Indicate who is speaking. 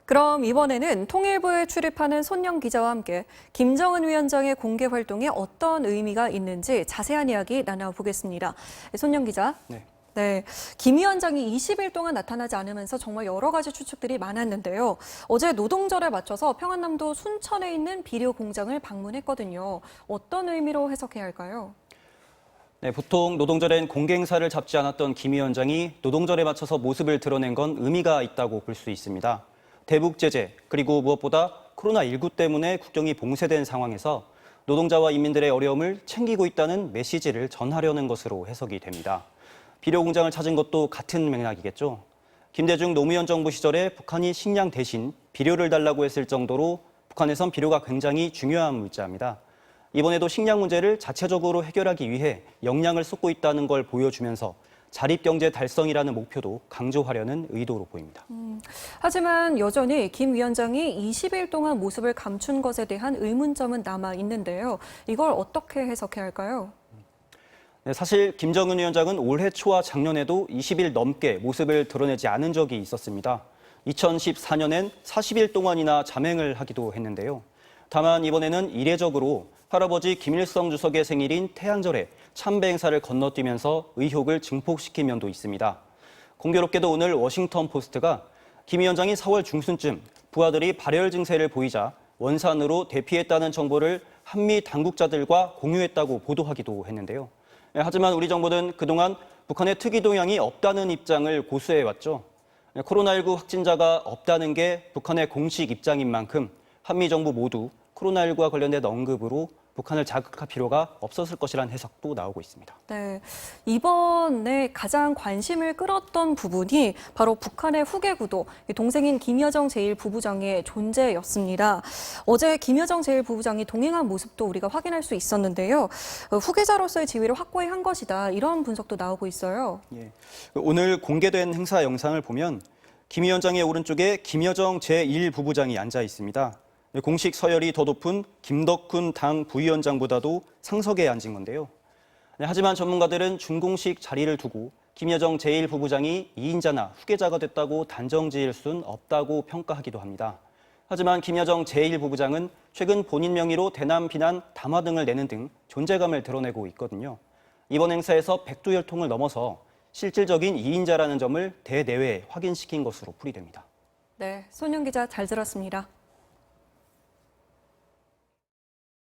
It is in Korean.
Speaker 1: 그럼 이번에는 통일부에 출입하는 손영 기자와 함께 김정은 위원장의 공개 활동에 어떤 의미가 있는지 자세한 이야기 나눠보겠습니다. 손영 기자. 네, 김 위원장이 20일 동안 나타나지 않으면서 정말 여러 가지 추측들이 많았는데요. 어제 노동절에 맞춰서 평안남도 순천에 있는 비료 공장을 방문했거든요. 어떤 의미로 해석해야 할까요?
Speaker 2: 네, 보통 노동절엔 공개 행사를 잡지 않았던 김 위원장이 노동절에 맞춰서 모습을 드러낸 건 의미가 있다고 볼 수 있습니다. 대북 제재, 그리고 무엇보다 코로나19 때문에 국경이 봉쇄된 상황에서 노동자와 인민들의 어려움을 챙기고 있다는 메시지를 전하려는 것으로 해석이 됩니다. 비료 공장을 찾은 것도 같은 맥락이겠죠. 김대중 노무현 정부 시절에 북한이 식량 대신 비료를 달라고 했을 정도로 북한에선 비료가 굉장히 중요한 물자입니다. 이번에도 식량 문제를 자체적으로 해결하기 위해 역량을 쏟고 있다는 걸 보여주면서 자립경제 달성이라는 목표도 강조하려는 의도로 보입니다.
Speaker 1: 하지만 여전히 김 위원장이 20일 동안 모습을 감춘 것에 대한 의문점은 남아 있는데요. 이걸 어떻게 해석해야 할까요?
Speaker 2: 네, 사실 김정은 위원장은 올해 초와 작년에도 20일 넘게 모습을 드러내지 않은 적이 있었습니다. 2014년엔 40일 동안이나 잠행을 하기도 했는데요. 다만 이번에는 이례적으로 할아버지 김일성 주석의 생일인 태양절에 참배 행사를 건너뛰면서 의혹을 증폭시킨 면도 있습니다. 공교롭게도 오늘 워싱턴 포스트가 김 위원장이 4월 중순쯤 부하들이 발열 증세를 보이자 원산으로 대피했다는 정보를 한미 당국자들과 공유했다고 보도하기도 했는데요. 하지만 우리 정부는 그동안 북한의 특이 동향이 없다는 입장을 고수해왔죠. 코로나19 확진자가 없다는 게 북한의 공식 입장인 만큼 한미 정부 모두 코로나19와 관련된 언급으로 북한을 자극할 필요가 없었을 것이라는 해석도 나오고 있습니다.
Speaker 1: 네, 이번에 가장 관심을 끌었던 부분이 바로 북한의 후계 구도, 동생인 김여정 제1부부장의 존재였습니다. 어제 김여정 제1부부장이 동행한 모습도 우리가 확인할 수 있었는데요. 후계자로서의 지위를 확고히 한 것이다, 이런 분석도 나오고 있어요.
Speaker 2: 예, 오늘 공개된 행사 영상을 보면 김 위원장의 오른쪽에 김여정 제1부부장이 앉아 있습니다. 공식 서열이 더 높은 김덕훈 당 부위원장보다도 상석에 앉은 건데요. 하지만 전문가들은 준공식 자리를 두고 김여정 제1부부장이 2인자나 후계자가 됐다고 단정 지을 수는 없다고 평가하기도 합니다. 하지만 김여정 제1부부장은 최근 본인 명의로 대남 비난 담화 등을 내는 등 존재감을 드러내고 있거든요. 이번 행사에서 백두혈통을 넘어서 실질적인 2인자라는 점을 대내외에 확인시킨 것으로 풀이됩니다.
Speaker 1: 네, 손영 기자 잘 들었습니다.